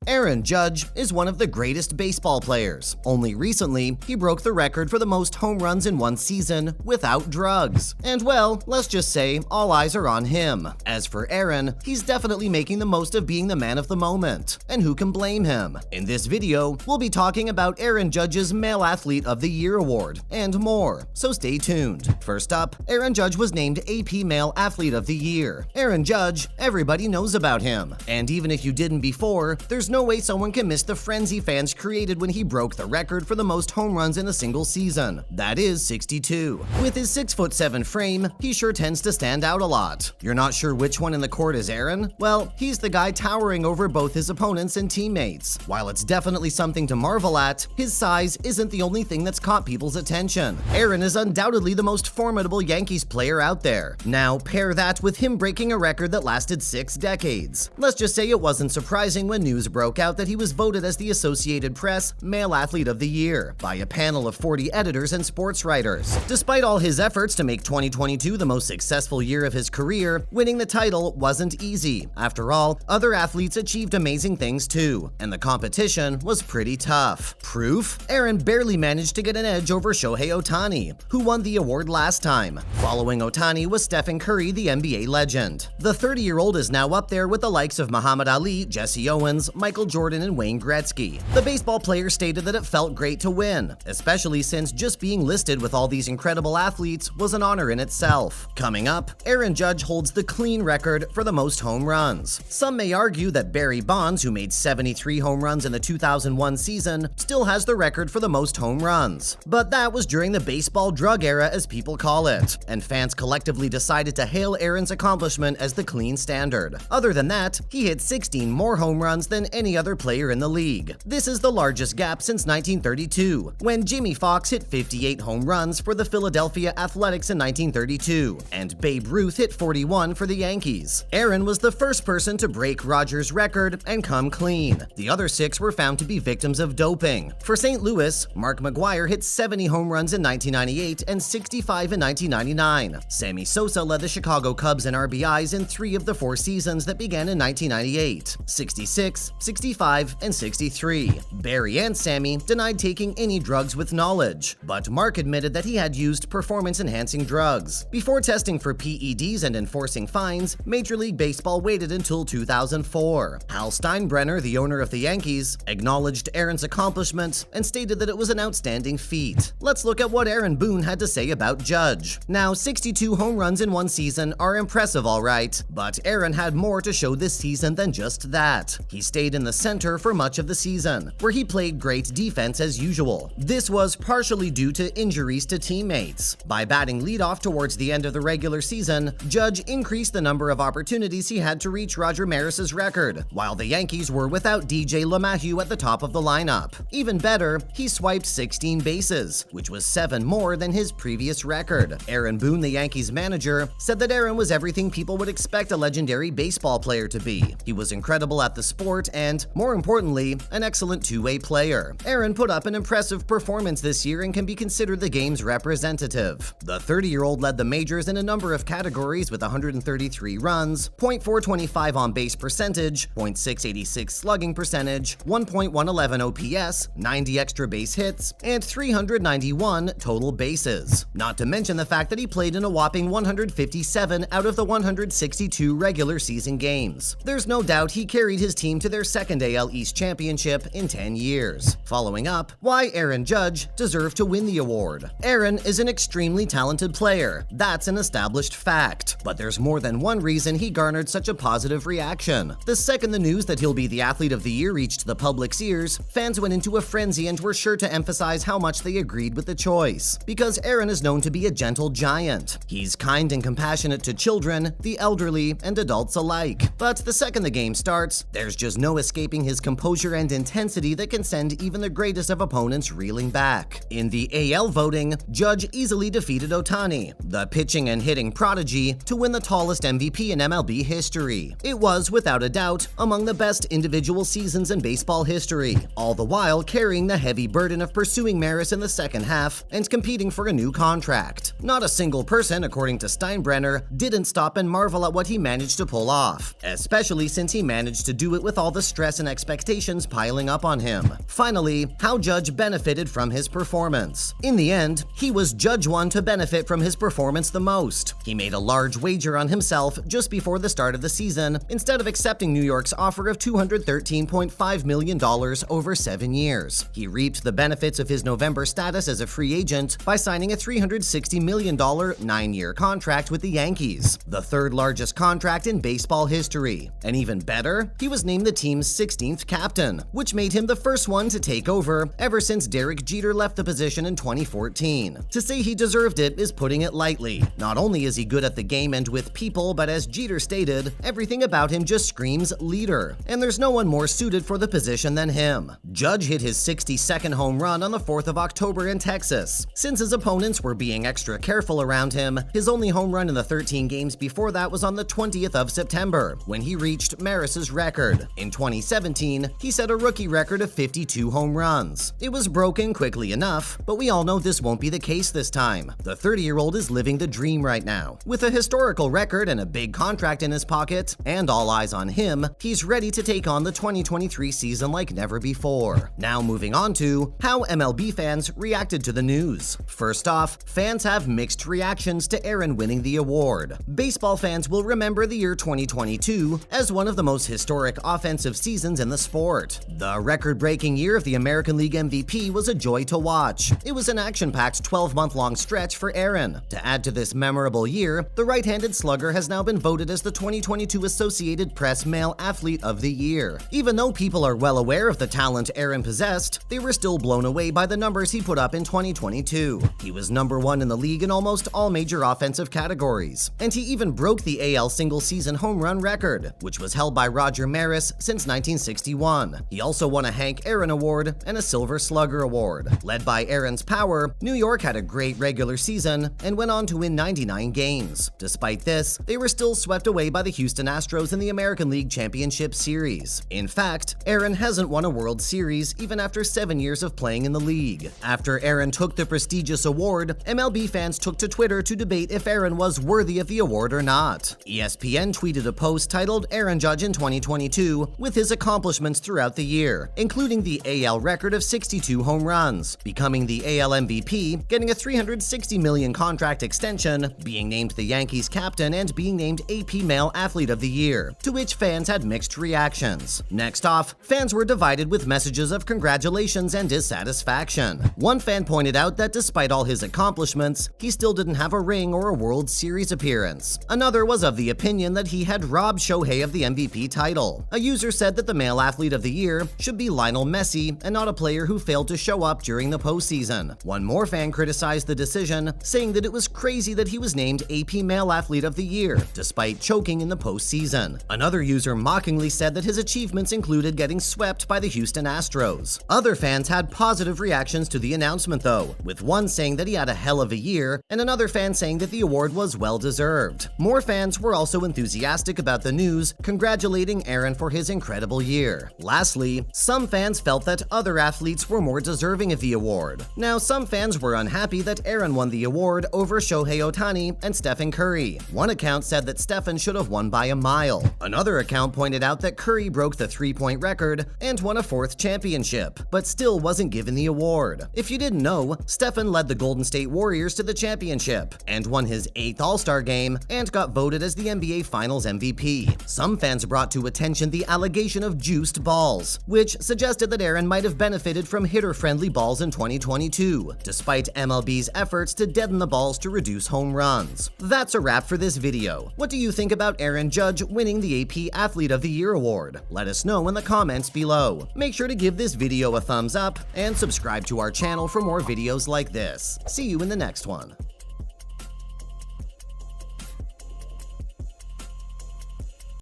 Aaron Judge is one of the greatest baseball players. Only recently, he broke the record for the most home runs in one season without drugs. And well, let's just say all eyes are on him. As for Aaron, he's definitely making the most of being the man of the moment. And who can blame him? In this video, we'll be talking about Aaron Judge's Male Athlete of the Year award and more, so stay tuned. First up, Aaron Judge was named AP Male Athlete of the Year. Aaron Judge, everybody knows about him. And even if you didn't before, there's no way someone can miss the frenzy fans created when he broke the record for the most home runs in a single season. That is 62. With his 6'7" frame, he sure tends to stand out a lot. You're not sure which one in the court is Aaron? Well, he's the guy towering over both his opponents and teammates. While it's definitely something to marvel at, his size isn't the only thing that's caught people's attention. Aaron is undoubtedly the most formidable Yankees player out there. Now, pair that with him breaking a record that lasted 6 decades. Let's just say it wasn't surprising when news broke out that he was voted as the Associated Press Male Athlete of the Year by a panel of 40 editors and sports writers. Despite all his efforts to make 2022 the most successful year of his career, winning the title wasn't easy. After all, other athletes achieved amazing things too, and the competition was pretty tough. Proof? Aaron barely managed to get an edge over Shohei Ohtani, who won the award last time. Following Ohtani was Stephen Curry, the NBA legend. The 30-year-old is now up there with the likes of Muhammad Ali, Jesse Owens, Michael Jordan, and Wayne Gretzky. The baseball player stated that it felt great to win, especially since just being listed with all these incredible athletes was an honor in itself. Coming up, Aaron Judge holds the clean record for the most home runs. Some may argue that Barry Bonds, who made 73 home runs in the 2001 season, still has the record for the most home runs. But that was during the baseball drug era, as people call it, and fans collectively decided to hail Aaron's accomplishment as the clean standard. Other than that, he hit 16 more home runs than any other player in the league. This is the largest gap since 1932, when Jimmy Fox hit 58 home runs for the Philadelphia Athletics in 1932, and Babe Ruth hit 41 for the Yankees. Aaron was the first person to break Rogers' record and come clean. The other 6 were found to be victims of doping. For St. Louis, Mark McGwire hit 70 home runs in 1998 and 65 in 1999. Sammy Sosa led the Chicago Cubs in RBIs in 3 of the 4 seasons that began in 1998, 66, 65, and 63. Barry and Sammy denied taking any drugs with knowledge, but Mark admitted that he had used performance-enhancing drugs. Before testing for PEDs and enforcing fines, Major League Baseball waited until 2004. Hal Steinbrenner, the owner of the Yankees, acknowledged Aaron's accomplishment and stated that it was an outstanding feat. Let's look at what Aaron Boone had to say about Judge. Now, 62 home runs in one season are impressive, all right, but Aaron had more to show this season than just that. He stayed in the center for much of the season, where he played great defense as usual. This was partially due to injuries to teammates. By batting leadoff towards the end of the regular season, Judge increased the number of opportunities he had to reach Roger Maris's record, while the Yankees were without DJ LeMahieu at the top of the lineup. Even better, he swiped 16 bases, which was 7 more than his previous record. Aaron Boone, the Yankees manager, said that Aaron was everything people would expect a legendary baseball player to be. He was incredible at the sport and, more importantly, an excellent two-way player. Aaron put up an impressive performance this year and can be considered the game's representative. The 30-year-old led the majors in a number of categories with 133 runs, .425 on-base percentage, .686 slugging percentage, 1.111 OPS, 90 extra base hits, and 391 total bases. Not to mention the fact that he played in a whopping 157 out of the 162 regular season games. There's no doubt he carried his team to their second AL East championship in 10 years. Following up, why Aaron Judge deserved to win the award. Aaron is an extremely talented player. That's an established fact. But there's more than one reason he garnered such a positive reaction. The second the news that he'll be the Athlete of the Year reached the public's ears, fans went into a frenzy and were sure to emphasize how much they agreed with the choice. Because Aaron is known to be a gentle giant. He's kind and compassionate to children, the elderly, and adults alike. But the second the game starts, there's just no escaping his composure and intensity that can send even the greatest of opponents reeling back. In the AL voting, Judge easily defeated Ohtani, the pitching and hitting prodigy, to win the tallest MVP in MLB history. It was, without a doubt, among the best individual seasons in baseball history, all the while carrying the heavy burden of pursuing Maris in the second half and competing for a new contract. Not a single person, according to Steinbrenner, didn't stop and marvel at what he managed to pull off, especially since he managed to do it with all the stress and expectations piling up on him. Finally, how Judge benefited from his performance. In the end, he was Judge one to benefit from his performance the most. He made a large wager on himself just before the start of the season, instead of accepting New York's offer of $213.5 million over 7 years. He reaped the benefits of his November status as a free agent by signing a $360 million 9-year contract with the Yankees, the third largest contract in baseball history. And even better, he was named the team's 16th captain, which made him the first one to take over ever since Derek Jeter left the position in 2014. To say he deserved it is putting it lightly. Not only is he good at the game and with people, but as Jeter stated, everything about him just screams leader, and there's no one more suited for the position than him. Judge hit his 62nd home run on the 4th of October in Texas. Since his opponents were being extra careful around him, his only home run in the 13 games before that was on the 20th of September, when he reached Maris's record. In 2017, he set a rookie record of 52 home runs. It was broken quickly enough, but we all know this won't be the case this time. The 30-year-old is living the dream right now. With a historical record and a big contract in his pocket, and all eyes on him, he's ready to take on the 2023 season like never before. Now moving on to how MLB fans reacted to the news. First off, fans have mixed reactions to Aaron winning the award. Baseball fans will remember the year 2022 as one of the most historic offensive seasons in the sport. The record-breaking year of the American League MVP was a joy to watch. It was an action-packed 12-month-long stretch for Aaron. To add to this memorable year, the right-handed slugger has now been voted as the 2022 Associated Press Male Athlete of the Year. Even though people are well aware of the talent Aaron possessed, they were still blown away by the numbers he put up in 2022. He was number 1 in the league in almost all major offensive categories, and he even broke the AL single-season home run record, which was held by Roger Maris since 1961. He also won a Hank Aaron Award and a Silver Slugger Award. Led by Aaron's power, New York had a great regular season and went on to win 99 games. Despite this, they were still swept away by the Houston Astros in the American League Championship Series. In fact, Aaron hasn't won a World Series even after 7 years of playing in the league. After Aaron took the prestigious award, MLB fans took to Twitter to debate if Aaron was worthy of the award or not. ESPN tweeted a post titled Aaron Judge in 2022 with his accomplishments throughout the year, including the AL record of 62 home runs, becoming the AL MVP, getting a $360 million contract extension, being named the Yankees captain, and being named AP Male Athlete of the Year, to which fans had mixed reactions. Next off, fans were divided with messages of congratulations and dissatisfaction. One fan pointed out that despite all his accomplishments, he still didn't have a ring or a World Series appearance. Another was of the opinion that he had robbed Shohei of the MVP title. A user said that the Male Athlete of the Year should be Lionel Messi and not a player who failed to show up during the postseason. One more fan criticized the decision, saying that it was crazy that he was named AP Male Athlete of the Year, despite choking in the postseason. Another user mockingly said that his achievements included getting swept by the Houston Astros. Other fans had positive reactions to the announcement though, with one saying that he had a hell of a year, and another fan saying that the award was well-deserved. More fans were also enthusiastic about the news, congratulating Aaron for his incredible year. Lastly, some fans felt that other athletes were more deserving of the award. Now, some fans were unhappy that Aaron won the award over Shohei Ohtani and Stephen Curry. One account said that Stephen should have won by a mile. Another account pointed out that Curry broke the 3-point record and won a 4th championship, but still wasn't given the award. If you didn't know, Stephen led the Golden State Warriors to the championship and won his 8th All-Star game and got voted as the NBA Finals MVP. Some fans brought to attention the allegation of juiced balls, which suggested that Aaron might have benefited from hitter-friendly balls in 2022, despite MLB's efforts to deaden the balls to reduce home runs. That's a wrap for this video. What do you think about Aaron Judge winning the AP Athlete of the Year award? Let us know in the comments below. Make sure to give this video a thumbs up and subscribe to our channel for more videos like this. See you in the next one.